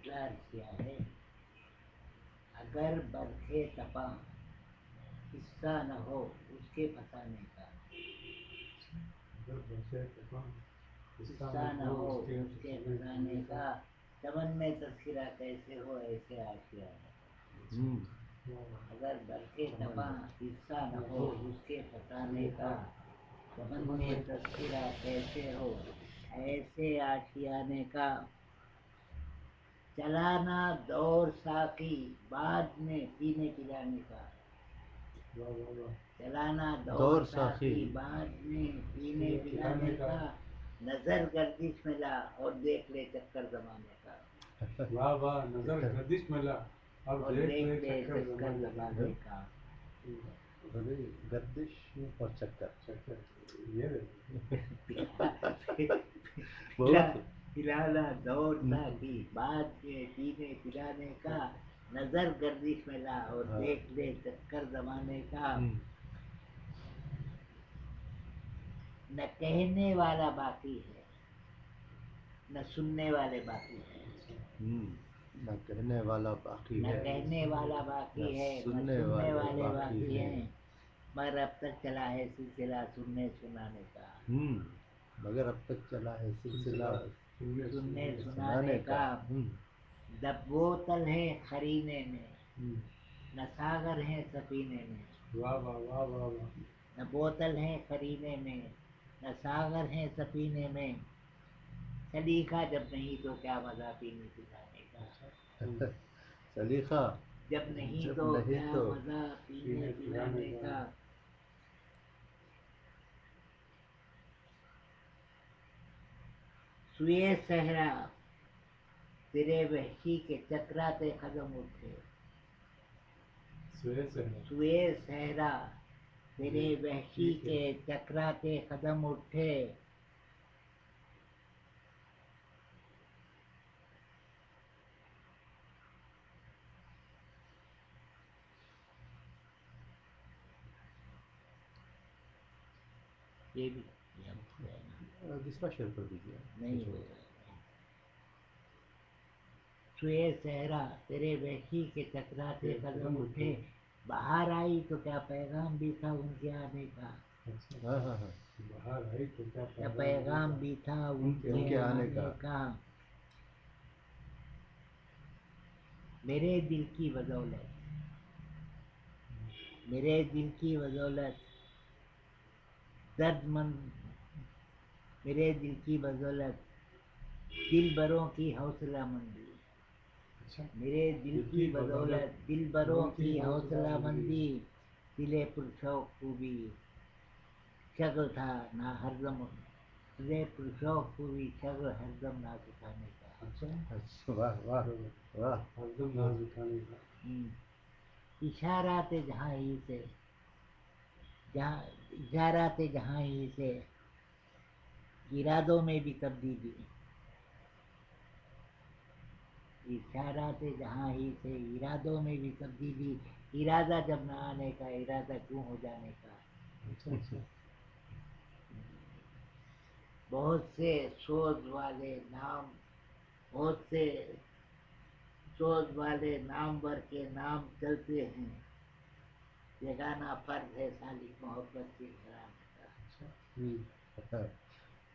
تکرار کیا ہے، اگر برکھے تپاں حصہ نہ ہو اس کے پھنسانے کا، حصہ نہ ہو اس کے پھنسانے کا، چمن میں تذکرہ کیسے ہو ایسے آشیا ہے، اگر برکھے تپاں حصہ نہ ہو اس کے پھنسانے کا، چمن میں تذکرہ کیسے ہو ایسے آشیانے کا، چلانا دور ساقی بعد میں پینے پلانے کا، چلانا دور ساقی بعد میں پینے پلانے کا، نظر گردش میں لا اور دیکھ لے چکر زمانے کا، واہ واہ، نظر گردش میں لا اور دیکھ لے چکر زمانے کا، گردش اور چکر یہ بہت پلانا دور ساقی بعد میں پینے پلانے کا، نظر گردش میں لا اور دیکھ لے چکر زمانے کا، نہ کہنے والا باقی ہے نہ سننے والے باقی ہیں، نہ کہنے والا باقی نہ ہے، کہنے والا باقی ہے نہ سننے والے باقی ہیں، مگر اب تک چلا ہے سلسلہ سننے سنانے کا، مگر اب تک چلا ہے سلسلہ سننے سنانے کا، نہ بوتل ہے خرینے میں نہ ساغر ہے سفینے میں، واہ واہ واہ واہ واہ، نہ بوتل ہے خرینے میں نہ ساغر ہے سفینے میں، سلیقہ جب نہیں تو کیا مزہ پینے پلانے کا، سلیقہ جب نہیں تو کیا مزہ پینے پلانے کا، سوئے صحرا تیرے وحشی کے چکراتے قدم اٹھے، سوئے سے سوئے صحرا تیرے وحشی کے چکراتے قدم اٹھے، یہ بھی دوسرا شعر کر دیجیے نہیں ہوگا، سوئے صحرا تیرے وحشی کے چکراتے قدم اٹھے، باہر آئی تو کیا پیغام بھی تھا ان کے آنے کا، ہاں ہاں ہاں، باہر آئی تو کیا کیا پیغام بھی تھا ان کے آنے کا، میرے دل کی بدولت میرے دل کی بدولت درد مند، میرے دل کی بدولت دل بروں کی حوصلہ مندی، میرے دل کی بدولت دل بروں کی حوصلہ مندی، دل پرشوق خوبی شغل تھا نہ ہردم، دل پرشوق خوبی شغل ہردم نہ سکھانے کا، اچھا، واہ واہ واہ، ہردم ناز اٹھانے کا، اشارات جہاں ہی سے جہاں اشارات جہاں ہی سے ارادوں میں بھی تبدیلی، اشارات جہاں ہی سے ارادوں میں بھی تبدیلی، ارادہ جب نہ آنے کا ارادہ کیوں ہو جانے کا، اچھا اچھا، بہت سے سوز والے نام بہت سے سوز والے نامور کے نام چلتے ہیں، بیگانہ فرض ہے سالک محبت کے گھرانے کا،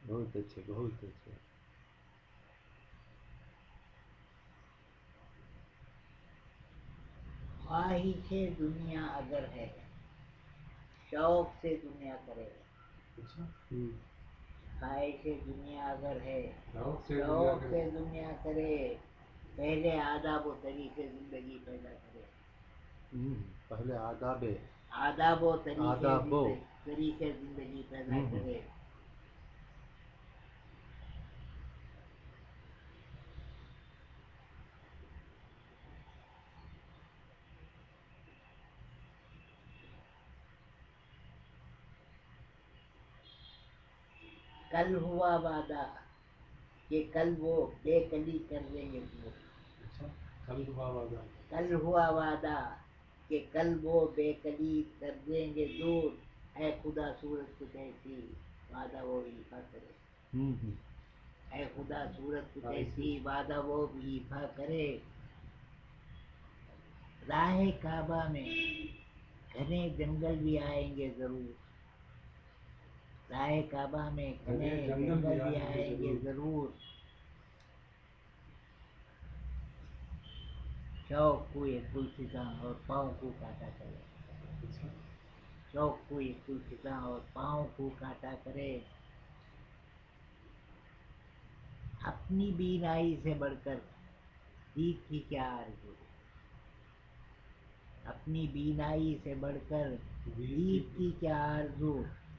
بہت اچھے بہت اچھے، خواہش دنیا اگر ہے شوق سے دنیا کرے، اچھا، خواہش دنیا اگر ہے شوق سے دنیا شوق کرے، سے دنیا کرے، پہلے آداب و طریقے زندگی پیدا کرے، پہلے آداب آداب و آداب و طریقے زندگی پیدا کرے، کل ہوا وعدہ کہ کل وہ بے کلی کر دیں گے دور، اچھا، کل ہوا وعدہ، کل ہوا وعدہ کہ کل وہ بے کلی کر دیں گے دور، اے خدا صورت کچھ ایسی وعدہ وہ وفا کرے، اے خدا صورت کچھ ہاں، ایسی وعدہ وہ بھی ایفا کرے راہ کعبہ میں گھنے جنگل بھی آئیں گے ضرور راہ کعبہ میں گھنے جنگل بھی آئیں گے ضرور شوق کوئی گلستاں اور پاؤں کو کاٹا کرے اچھا شوق کوئی گلستاں اور پاؤں کو کاٹا کرے اپنی بینائی سے بڑھ کر دید کی کیا آرزو اپنی بینائی سے بڑھ کر دید کی کیا آرزو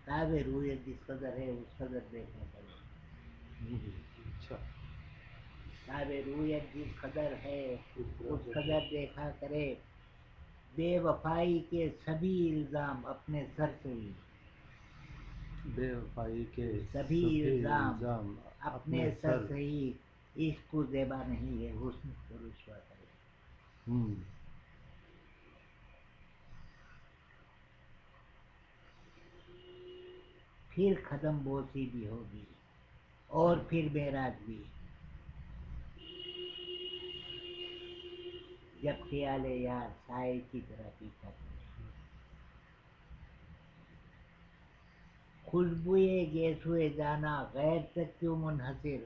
تاب رویت جس قدر ہے اس قدر دیکھا کرے اچھا تاب رویت جس قدر ہے اس قدر دیکھا کرے بے وفائی کے سبھی الزام اپنے سر سے ہی بے وفائی کے سبھی الزام الزام اپنے سر سے ہی عشق کو زیبا نہیں ہے حسن کو رسوا کرے ہوں پھر ختم بوسی بھی ہوگی اور پھر معراج بھی جب خیال یار سائے کی طرح پیچھا کرے خوشبوئے گیسوئے جانا غیر تک کیوں منحصر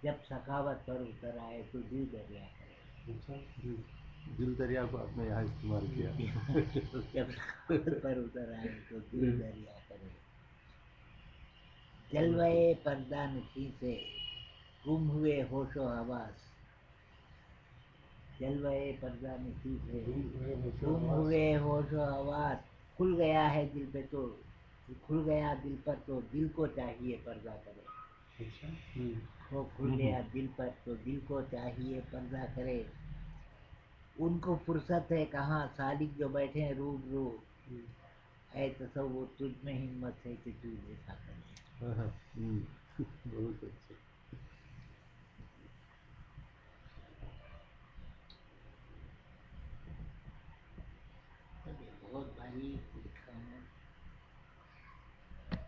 جب سخاوت پر اتر آئے تو دل دریا کرے اچھا دل دریا کو آپ نے یہاں استعمال کیا جب سخاوت پر اتر آئے تو دل دریا کرے جلوے پردہ نشیں سے گم ہوئے ہوش و حواس جلوے پردہ نشیں سے گم ہوئے ہوش و حواس کھل گیا ہے دل پہ تو کھل گیا دل پر تو دل کو چاہیے پردہ کرے اچھا وہ کھل گیا دل پر تو دل کو چاہیے پردہ کرے ان کو فرصت ہے کہاں سالک جو بیٹھے ہیں روبرو اے تصور تجھ میں ہمت ہے کہ تو دیکھا کرے بہت اچھا بہت بھاری